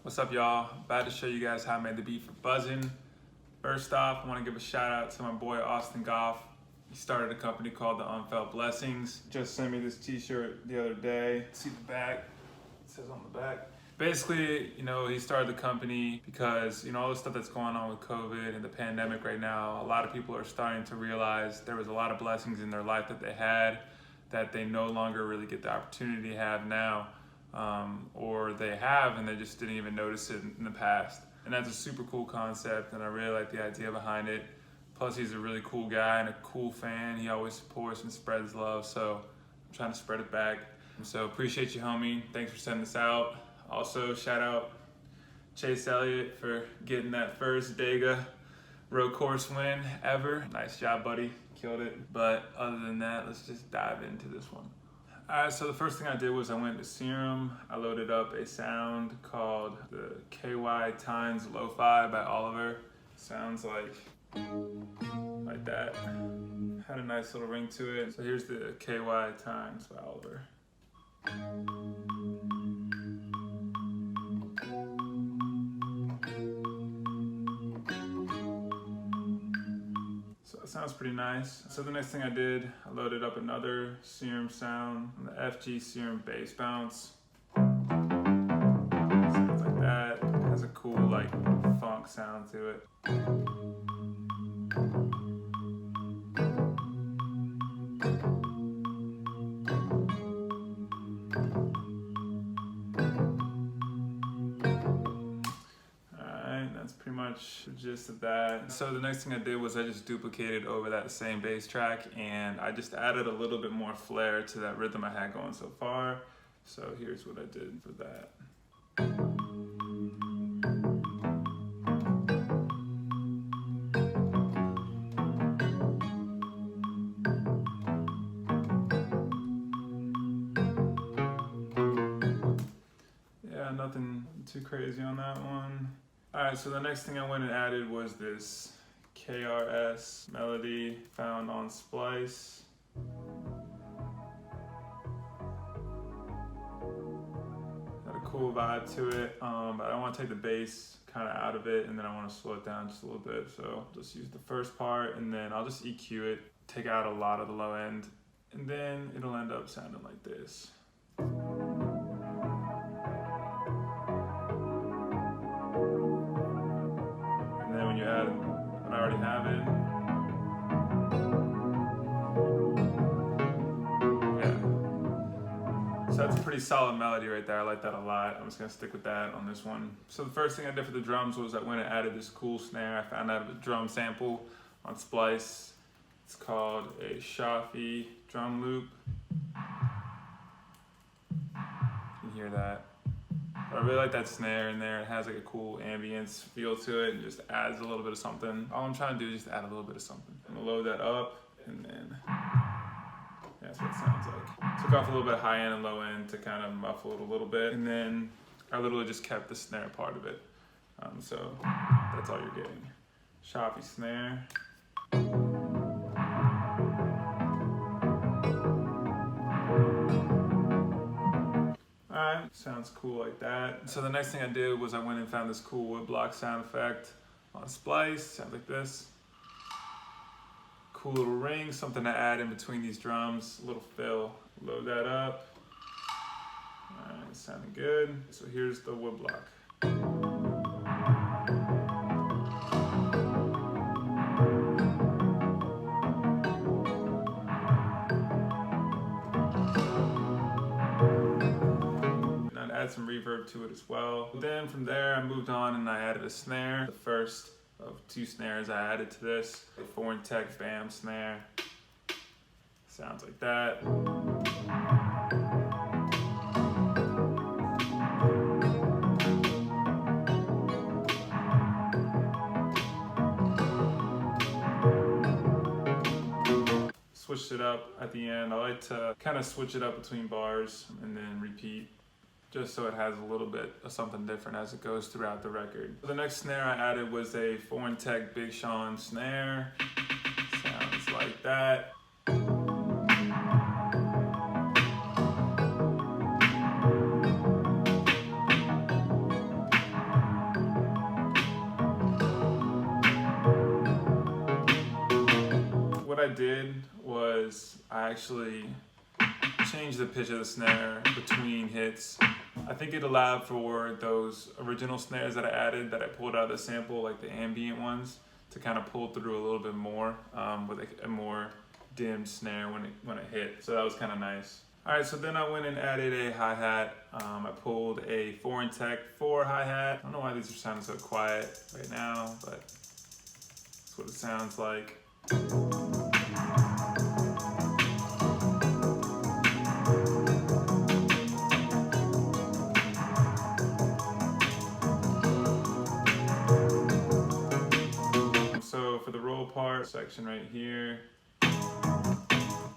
What's up, y'all? About to show you guys how I made the beat for Buzzin. First off, I want to give a shout out to my boy Austin Goff. He started a company called the Untitled Blessings. Just sent me this t-shirt the other day. See the back? It says on the back. Basically, he started the company because, all the stuff that's going on with COVID and the pandemic right now, a lot of people are starting to realize there was a lot of blessings in their life that they had that they no longer really get the opportunity to have now. Or they have and they just didn't even notice it in the past. And that's a super cool concept, and I really like the idea behind it. Plus, he's a really cool guy and a cool fan. He always supports and spreads love, so I'm trying to spread it back. So appreciate you, homie. Thanks for sending this out. Also, shout out Chase Elliott for getting that first Dega road course win ever. Nice job, buddy. Killed it. But other than that, let's just dive into this one. Alright, so the first thing I did was I went to Serum. I loaded up a sound called the KY Times Lo-Fi by Oliver. Sounds like that. Had a nice little ring to it. So here's the KY Times by Oliver. Sounds pretty nice. So the next thing I did, I loaded up another Serum sound on the FG Serum bass bounce. Sounds like that. It has a cool funk sound to it. That's pretty much the gist of that. So the next thing I did was I just duplicated over that same bass track, and I just added a little bit more flair to that rhythm I had going so far. So here's what I did for that. Yeah, nothing too crazy on that one. Alright, so the next thing I went and added was this KRS melody found on Splice. Got a cool vibe to it, but I want to take the bass kind of out of it, and then I want to slow it down just a little bit. So just use the first part, and then I'll just EQ it, take out a lot of the low end, and then it'll end up sounding like this. When you add what I already have in. Yeah. So that's a pretty solid melody right there. I like that a lot. I'm just gonna stick with that on this one. So the first thing I did for the drums was I went and added this cool snare. I found out of a drum sample on Splice. It's called a SYFR drum loop. You can hear that. I really like that snare in there. It has a cool ambience feel to it and just adds a little bit of something. All I'm trying to do is just add a little bit of something. I'm gonna load that up, and then that's what it sounds like. Took off a little bit of high end and low end to kind of muffle it a little bit, and then I literally just kept the snare part of it. So that's all you're getting. Choppy snare. Alright, sounds cool like that. So the next thing I did was I went and found this cool woodblock sound effect on Splice. Sounds like this. Cool little ring, something to add in between these drums, a little fill. Load that up. Alright, sounding good. So here's the woodblock. Add some reverb to it as well. Then from there I moved on and I added a snare. The first of two snares I added to this. A Foreign Tech BAM snare. Sounds like that. Switched it up at the end. I like to kind of switch it up between bars and then repeat, just so it has a little bit of something different as it goes throughout the record. The next snare I added was a Foreign Tech Big Sean snare. Sounds like that. I did was I actually changed the pitch of the snare between hits. I think it allowed for those original snares that I added, that I pulled out of the sample, like the ambient ones, to kind of pull through a little bit more with a more dimmed snare when it hit. So that was kind of nice. All right, so then I went and added a hi-hat. I pulled a Foreign Tech 4 hi-hat. I don't know why these are sounding so quiet right now, but that's what it sounds like. So for the roll part section right here,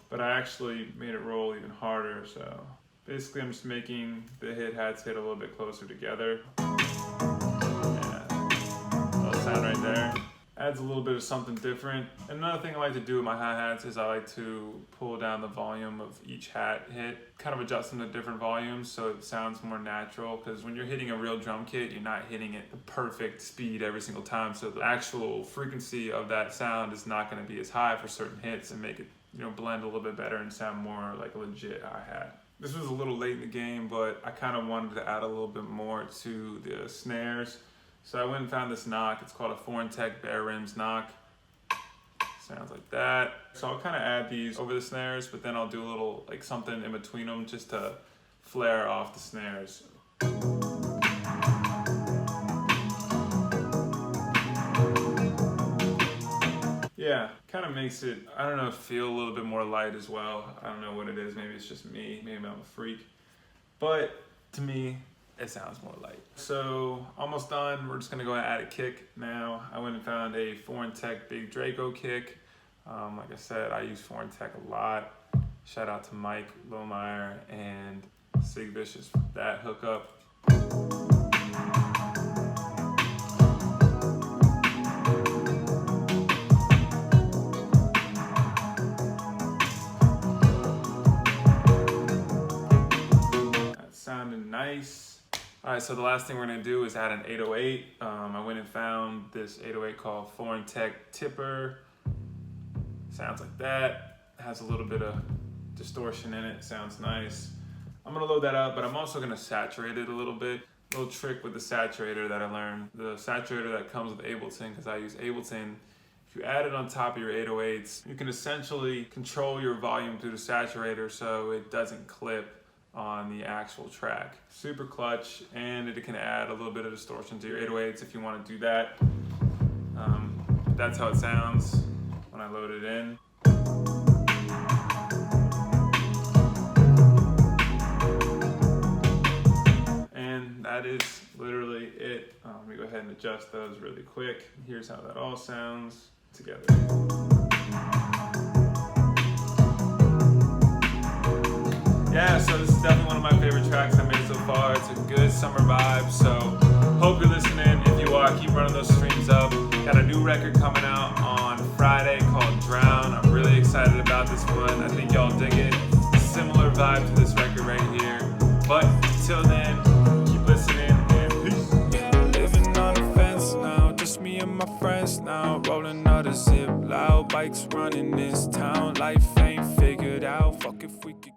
but I actually made it roll even harder. So basically I'm just making the hats hit a little bit closer together. Yeah, little sound right there. Adds a little bit of something different. And another thing I like to do with my hi-hats is I like to pull down the volume of each hat hit, kind of adjust them to different volumes so it sounds more natural, because when you're hitting a real drum kit, you're not hitting it the perfect speed every single time, so the actual frequency of that sound is not going to be as high for certain hits and make it, you know, blend a little bit better and sound more like a legit hi-hat. This was a little late in the game, but I kind of wanted to add a little bit more to the snares. So I went and found this knock. It's called a Foreign Tech Bare Rims knock. Sounds like that. So I'll kind of add these over the snares, but then I'll do a little like something in between them just to flare off the snares. Yeah, kind of makes it, I don't know, feel a little bit more light as well. I don't know what it is. Maybe it's just me. Maybe I'm a freak. But to me, it sounds more light. So almost done. We're just gonna go and add a kick now. I went and found a Foreign Tech Big Draco kick. Like I said, I use Foreign Tech a lot. Shout out to Mike Lohmeyer and Sig Vicious for that hookup. That's sounding nice. All right, so the last thing we're gonna do is add an 808. I went and found this 808 called Foreign Tech Tipper. Sounds like that. It has a little bit of distortion in it. Sounds nice. I'm gonna load that up, but I'm also gonna saturate it a little bit. A little trick with the saturator that I learned. The saturator that comes with Ableton, because I use Ableton, if you add it on top of your 808s, you can essentially control your volume through the saturator so it doesn't clip on the actual track. Super clutch, and it can add a little bit of distortion to your 808s if you want to do that. That's how it sounds when I load it in. And that is literally it. Let me go ahead and adjust those really quick. Here's how that all sounds together. Yeah, so this is definitely one of my favorite tracks I made so far. It's a good summer vibe, so hope you're listening. If you are, keep running those streams up. Got a new record coming out on Friday called Drown. I'm really excited about this one. I think y'all dig it. Similar vibe to this record right here. But until then, keep listening and peace. Living on a fence now, just me and my friends now. Rolling out a zip, loud bikes running this town. Life ain't figured out. Fuck if we could.